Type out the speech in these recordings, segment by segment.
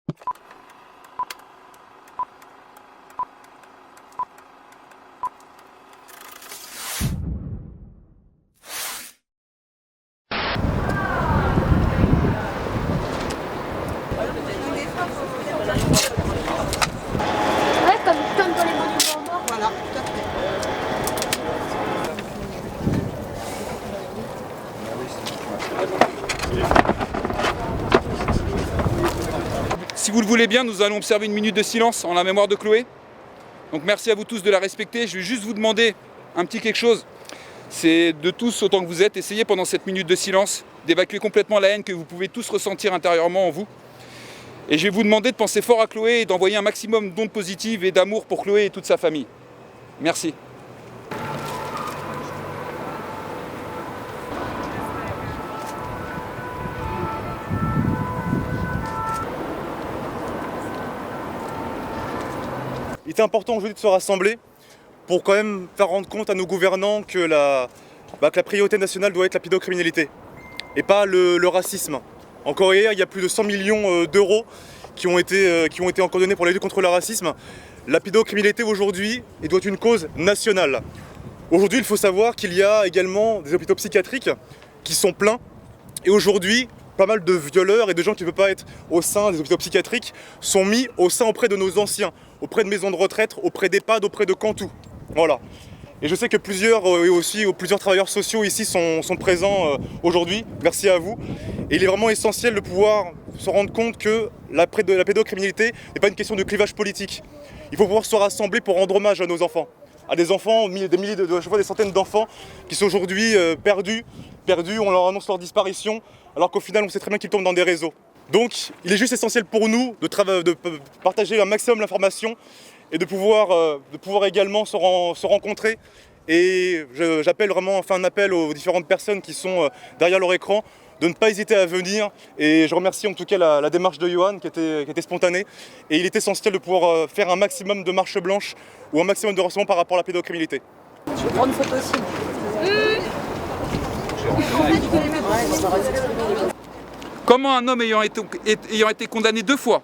Ouais, comme dans les monuments morts. Voilà, tout à fait. Si vous le voulez bien, nous allons observer une minute de silence en la mémoire de Chloé. Donc merci à vous tous de la respecter. Je vais juste vous demander un petit quelque chose. C'est de tous, autant que vous êtes, essayez pendant cette minute de silence d'évacuer complètement la haine que vous pouvez tous ressentir intérieurement en vous. Et je vais vous demander de penser fort à Chloé et d'envoyer un maximum d'ondes positives et d'amour pour Chloé et toute sa famille. Merci. Il était important aujourd'hui de se rassembler pour quand même faire rendre compte à nos gouvernants que la priorité nationale doit être la pédocriminalité et pas le racisme. Encore hier, il y a plus de 100 millions d'euros qui ont été encore donnés pour la lutte contre le racisme. La pédocriminalité aujourd'hui doit être une cause nationale. Aujourd'hui, il faut savoir qu'il y a également des hôpitaux psychiatriques qui sont pleins. Et aujourd'hui, pas mal de violeurs et de gens qui ne veulent pas être au sein des hôpitaux psychiatriques sont mis au sein auprès de nos anciens, auprès de maisons de retraite, auprès d'EHPAD, auprès de Cantou. Voilà. Et je sais que plusieurs travailleurs sociaux ici sont présents aujourd'hui, merci à vous. Et il est vraiment essentiel de pouvoir se rendre compte que la pédocriminalité n'est pas une question de clivage politique. Il faut pouvoir se rassembler pour rendre hommage à nos enfants. À des enfants, je vois des centaines d'enfants qui sont aujourd'hui perdus, on leur annonce leur disparition, alors qu'au final on sait très bien qu'ils tombent dans des réseaux. Donc il est juste essentiel pour nous de partager un maximum d'informations et de pouvoir également se rencontrer. Et j'appelle vraiment, enfin un appel aux différentes personnes qui sont derrière leur écran de ne pas hésiter à venir. Et je remercie en tout cas la démarche de Johan qui était spontanée. Et il est essentiel de pouvoir faire un maximum de marches blanches ou un maximum de renseignements par rapport à la pédocriminalité. Je vais prendre une photo aussi. Comment un homme ayant été condamné 2 fois,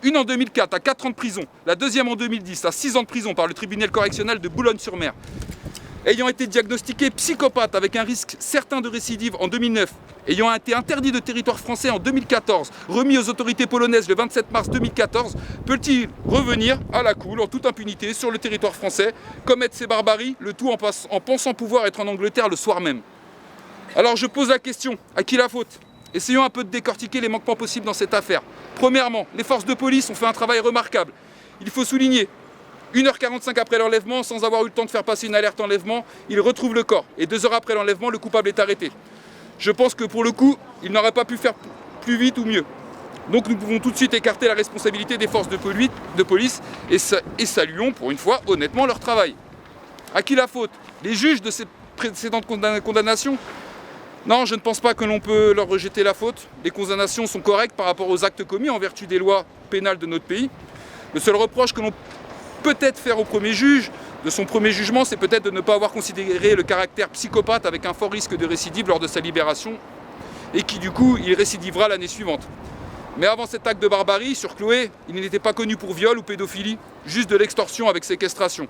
une en 2004 à 4 ans de prison, la deuxième en 2010 à 6 ans de prison par le tribunal correctionnel de Boulogne-sur-Mer, ayant été diagnostiqué psychopathe avec un risque certain de récidive en 2009, ayant été interdit de territoire français en 2014, remis aux autorités polonaises le 27 mars 2014, peut-il revenir à la cool en toute impunité sur le territoire français, commettre ses barbaries, le tout en pensant pouvoir être en Angleterre le soir même? Alors je pose la question, à qui la faute? Essayons un peu de décortiquer les manquements possibles dans cette affaire. Premièrement, les forces de police ont fait un travail remarquable. Il faut souligner, 1h45 après l'enlèvement, sans avoir eu le temps de faire passer une alerte enlèvement, ils retrouvent le corps. Et 2 heures après l'enlèvement, le coupable est arrêté. Je pense que pour le coup, il n'aurait pas pu faire plus vite ou mieux. Donc nous pouvons tout de suite écarter la responsabilité des forces de police et saluons pour une fois honnêtement leur travail. À qui la faute? Les juges de ces précédentes condamnations? Non, je ne pense pas que l'on peut leur rejeter la faute. Les condamnations sont correctes par rapport aux actes commis en vertu des lois pénales de notre pays. Le seul reproche que l'on peut peut-être faire au premier juge, de son premier jugement, c'est peut-être de ne pas avoir considéré le caractère psychopathe avec un fort risque de récidive lors de sa libération et qui du coup, il récidivera l'année suivante. Mais avant cet acte de barbarie, sur Chloé, il n'était pas connu pour viol ou pédophilie, juste de l'extorsion avec séquestration.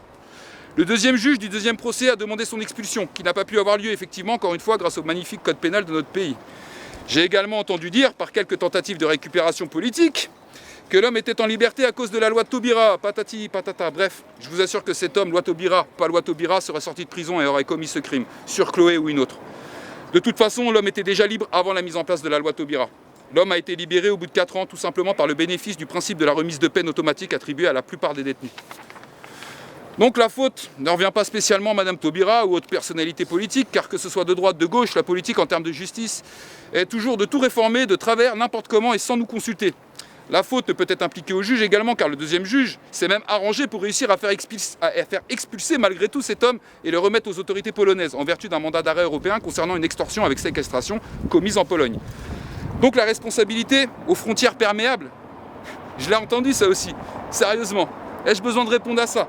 Le deuxième juge du deuxième procès a demandé son expulsion, qui n'a pas pu avoir lieu effectivement, encore une fois, grâce au magnifique code pénal de notre pays. J'ai également entendu dire, par quelques tentatives de récupération politique, que l'homme était en liberté à cause de la loi Taubira, patati patata. Bref, je vous assure que cet homme, loi Taubira, pas loi Taubira, serait sorti de prison et aurait commis ce crime, sur Chloé ou une autre. De toute façon, l'homme était déjà libre avant la mise en place de la loi Taubira. L'homme a été libéré au bout de 4 ans, tout simplement par le bénéfice du principe de la remise de peine automatique attribuée à la plupart des détenus. Donc la faute ne revient pas spécialement à Madame Taubira ou autre personnalité politique, car que ce soit de droite, de gauche, la politique en termes de justice est toujours de tout réformer, de travers, n'importe comment et sans nous consulter. La faute peut être impliquée au juge également, car le deuxième juge s'est même arrangé pour réussir à faire expulser malgré tout cet homme et le remettre aux autorités polonaises, en vertu d'un mandat d'arrêt européen concernant une extorsion avec séquestration commise en Pologne. Donc la responsabilité aux frontières perméables, je l'ai entendu ça aussi, sérieusement, ai-je besoin de répondre à ça?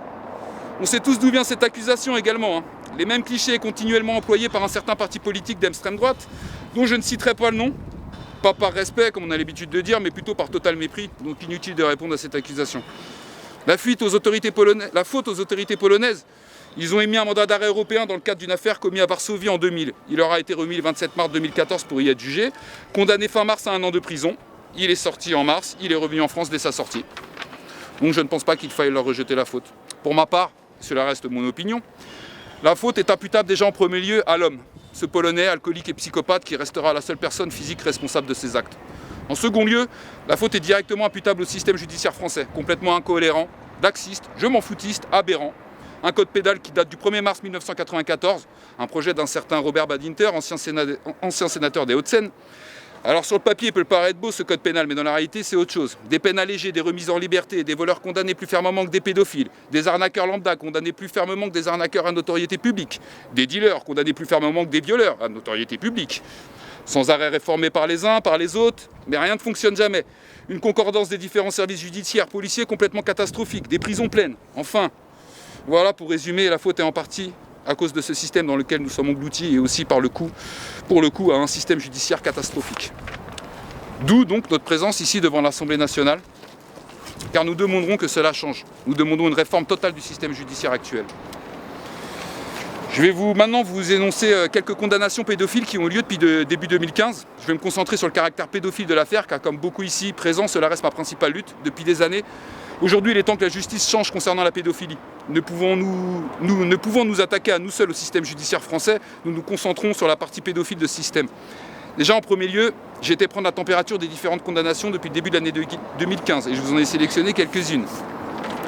On sait tous d'où vient cette accusation également. Les mêmes clichés continuellement employés par un certain parti politique d'extrême droite, dont je ne citerai pas le nom, Pas par respect, comme on a l'habitude de dire, mais plutôt par total mépris, donc inutile de répondre à cette accusation. La faute aux autorités polonaises, ils ont émis un mandat d'arrêt européen dans le cadre d'une affaire commise à Varsovie en 2000. Il leur a été remis le 27 mars 2014 pour y être jugé. Condamné fin mars à 1 an de prison, il est sorti en mars, il est revenu en France dès sa sortie. Donc je ne pense pas qu'il faille leur rejeter la faute. Pour ma part, cela reste mon opinion, la faute est imputable déjà en premier lieu à l'homme, ce Polonais alcoolique et psychopathe qui restera la seule personne physique responsable de ses actes. En second lieu, la faute est directement imputable au système judiciaire français, complètement incohérent, laxiste, je m'en foutiste, aberrant. Un code pénal qui date du 1er mars 1994, un projet d'un certain Robert Badinter, ancien sénateur des Hauts-de-Seine. Alors sur le papier, il peut paraître beau ce code pénal, mais dans la réalité, c'est autre chose. Des peines allégées, des remises en liberté, des voleurs condamnés plus fermement que des pédophiles, des arnaqueurs lambda condamnés plus fermement que des arnaqueurs à notoriété publique, des dealers condamnés plus fermement que des violeurs à notoriété publique. Sans arrêt réformé par les uns, par les autres, mais rien ne fonctionne jamais. Une concordance des différents services judiciaires, policiers complètement catastrophique, des prisons pleines. Enfin, voilà pour résumer, la faute est en partie à cause de ce système dans lequel nous sommes engloutis et aussi pour le coup à un système judiciaire catastrophique. D'où donc notre présence ici devant l'Assemblée nationale, car nous demanderons que cela change. Nous demandons une réforme totale du système judiciaire actuel. Je vais maintenant vous énoncer quelques condamnations pédophiles qui ont eu lieu depuis début 2015. Je vais me concentrer sur le caractère pédophile de l'affaire, car comme beaucoup ici présents, cela reste ma principale lutte depuis des années. Aujourd'hui, il est temps que la justice change concernant la pédophilie. Ne pouvant nous attaquer à nous seuls au système judiciaire français, nous nous concentrons sur la partie pédophile de ce système. Déjà, en premier lieu, j'ai été prendre la température des différentes condamnations depuis le début de l'année 2015 et je vous en ai sélectionné quelques-unes.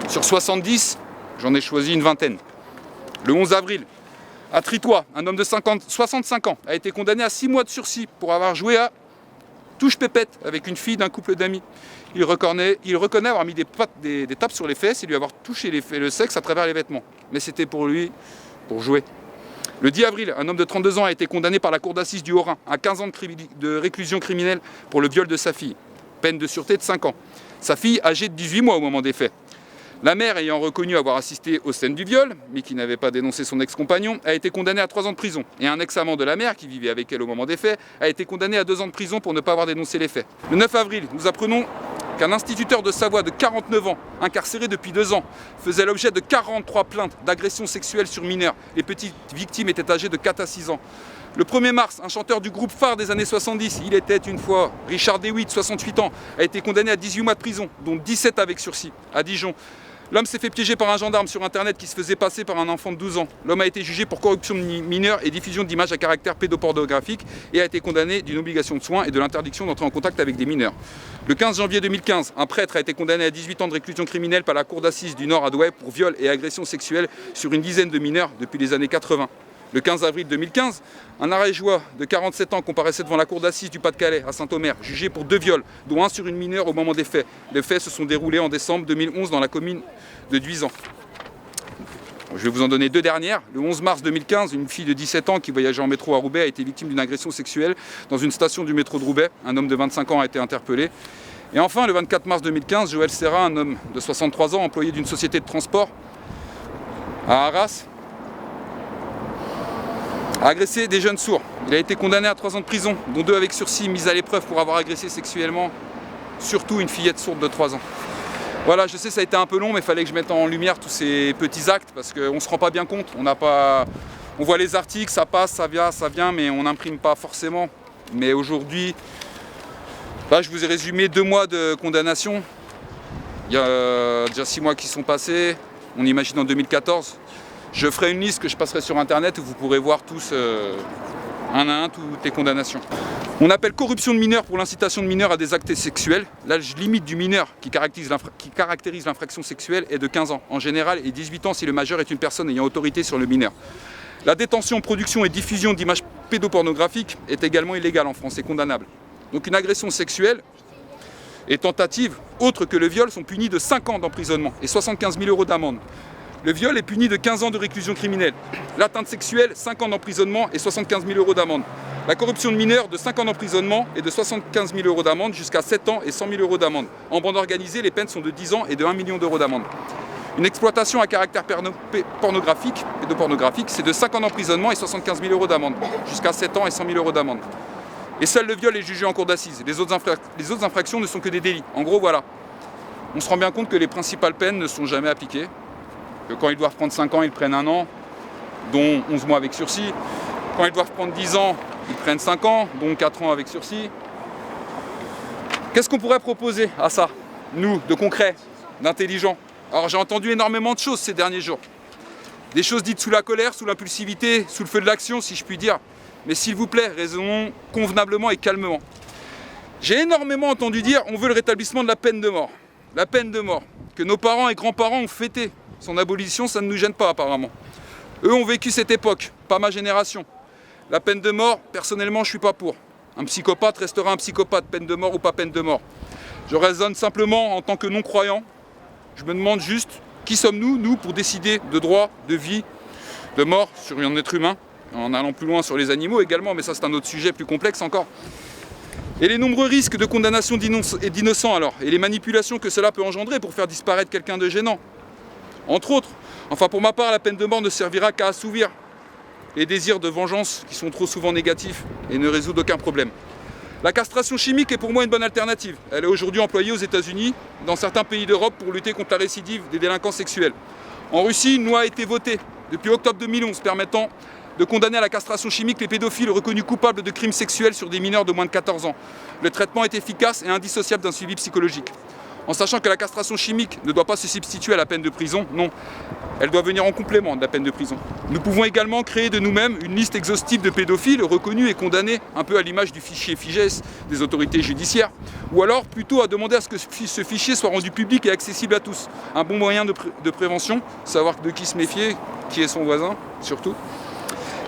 Sur 70, j'en ai choisi une vingtaine. Le 11 avril, à Tritois, un homme de 65 ans a été condamné à 6 mois de sursis pour avoir joué à touche-pépette avec une fille d'un couple d'amis. Il reconnaît avoir mis des tapes sur les fesses et lui avoir touché le sexe à travers les vêtements. Mais c'était pour lui, pour jouer. Le 10 avril, un homme de 32 ans a été condamné par la cour d'assises du Haut-Rhin à 15 ans de réclusion criminelle pour le viol de sa fille. Peine de sûreté de 5 ans. Sa fille, âgée de 18 mois au moment des faits. La mère, ayant reconnu avoir assisté aux scènes du viol, mais qui n'avait pas dénoncé son ex-compagnon, a été condamnée à 3 ans de prison. Et un ex-amant de la mère, qui vivait avec elle au moment des faits, a été condamné à 2 ans de prison pour ne pas avoir dénoncé les faits. Le 9 avril, nous apprenons qu'un instituteur de Savoie de 49 ans, incarcéré depuis 2 ans, faisait l'objet de 43 plaintes d'agression sexuelle sur mineurs. Les petites victimes étaient âgées de 4 à 6 ans. Le 1er mars, un chanteur du groupe phare des années 70, il était une fois, Richard DeWitt, 68 ans, a été condamné à 18 mois de prison, dont 17 avec sursis, à Dijon. L'homme s'est fait piéger par un gendarme sur internet qui se faisait passer par un enfant de 12 ans. L'homme a été jugé pour corruption de mineurs et diffusion d'images à caractère pédopornographique et a été condamné d'une obligation de soins et de l'interdiction d'entrer en contact avec des mineurs. Le 15 janvier 2015, un prêtre a été condamné à 18 ans de réclusion criminelle par la cour d'assises du Nord à Douai pour viol et agression sexuelle sur une dizaine de mineurs depuis les années 80. Le 15 avril 2015, un Ariégeois de 47 ans comparaissait devant la cour d'assises du Pas-de-Calais à Saint-Omer, jugé pour 2 viols, dont un sur une mineure au moment des faits. Les faits se sont déroulés en décembre 2011 dans la commune de Duisan. Je vais vous en donner 2 dernières. Le 11 mars 2015, une fille de 17 ans qui voyageait en métro à Roubaix a été victime d'une agression sexuelle dans une station du métro de Roubaix. Un homme de 25 ans a été interpellé. Et enfin, le 24 mars 2015, Joël Serra, un homme de 63 ans, employé d'une société de transport à Arras, a agressé des jeunes sourds. Il a été condamné à 3 ans de prison, dont 2 avec sursis, mis à l'épreuve pour avoir agressé sexuellement, surtout une fillette sourde de 3 ans. Voilà, je sais, ça a été un peu long, mais il fallait que je mette en lumière tous ces petits actes, parce qu'on ne se rend pas bien compte. On voit les articles, ça passe, ça vient, mais on n'imprime pas forcément. Mais aujourd'hui, là, je vous ai résumé 2 mois de condamnation. Il y a déjà 6 mois qui sont passés, on imagine en 2014. Je ferai une liste que je passerai sur internet où vous pourrez voir tous un à un toutes les condamnations. On appelle corruption de mineurs pour l'incitation de mineurs à des actes sexuels. L'âge limite du mineur qui caractérise l'infraction sexuelle est de 15 ans en général et 18 ans si le majeur est une personne ayant autorité sur le mineur. La détention, production et diffusion d'images pédopornographiques est également illégale en France et condamnable. Donc une agression sexuelle et tentative autres que le viol sont punies de 5 ans d'emprisonnement et 75 000 € d'amende. Le viol est puni de 15 ans de réclusion criminelle. L'atteinte sexuelle, 5 ans d'emprisonnement et 75 000 € d'amende. La corruption de mineurs, de 5 ans d'emprisonnement et de 75 000 € d'amende jusqu'à 7 ans et 100 000 € d'amende. En bande organisée, les peines sont de 10 ans et de 1 million d'euros d'amende. Une exploitation à caractère pédopornographique, c'est de 5 ans d'emprisonnement et 75 000 € d'amende, jusqu'à 7 ans et 100 000 € d'amende. Et seul le viol est jugé en cour d'assises. Les autres infractions ne sont que des délits. En gros, voilà. On se rend bien compte que les principales peines ne sont jamais appliquées. Que quand ils doivent prendre 5 ans, ils prennent 1 an, dont 11 mois avec sursis. Quand ils doivent prendre 10 ans, ils prennent 5 ans, dont 4 ans avec sursis. Qu'est-ce qu'on pourrait proposer à ça, nous, de concret, d'intelligent? Alors j'ai entendu énormément de choses ces derniers jours. Des choses dites sous la colère, sous l'impulsivité, sous le feu de l'action, si je puis dire. Mais s'il vous plaît, raisonnons convenablement et calmement. J'ai énormément entendu dire on veut le rétablissement de la peine de mort. La peine de mort, que nos parents et grands-parents ont fêté. Son abolition, ça ne nous gêne pas apparemment. Eux ont vécu cette époque, pas ma génération. La peine de mort, personnellement, je ne suis pas pour. Un psychopathe restera un psychopathe, peine de mort ou pas peine de mort. Je raisonne simplement en tant que non-croyant. Je me demande juste, qui sommes-nous, nous, pour décider de droit, de vie, de mort sur un être humain, en allant plus loin sur les animaux également, mais ça c'est un autre sujet plus complexe encore. Et les nombreux risques de condamnation d'innocents alors, et les manipulations que cela peut engendrer pour faire disparaître quelqu'un de gênant. Entre autres, enfin pour ma part, la peine de mort ne servira qu'à assouvir les désirs de vengeance qui sont trop souvent négatifs et ne résoudent aucun problème. La castration chimique est pour moi une bonne alternative. Elle est aujourd'hui employée aux États-Unis, dans certains pays d'Europe pour lutter contre la récidive des délinquants sexuels. En Russie, une loi a été votée depuis octobre 2011 permettant de condamner à la castration chimique les pédophiles reconnus coupables de crimes sexuels sur des mineurs de moins de 14 ans. Le traitement est efficace et indissociable d'un suivi psychologique. En sachant que la castration chimique ne doit pas se substituer à la peine de prison, non, elle doit venir en complément de la peine de prison. Nous pouvons également créer de nous-mêmes une liste exhaustive de pédophiles reconnus et condamnés, un peu à l'image du fichier FIGES des autorités judiciaires, ou alors plutôt à demander à ce que ce fichier soit rendu public et accessible à tous. Un bon moyen de prévention, savoir de qui se méfier, qui est son voisin, surtout.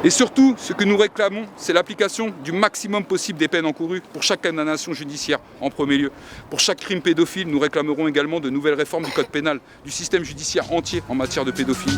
Et surtout, ce que nous réclamons, c'est l'application du maximum possible des peines encourues pour chaque condamnation judiciaire, en premier lieu. Pour chaque crime pédophile, nous réclamerons également de nouvelles réformes du code pénal, du système judiciaire entier en matière de pédophilie.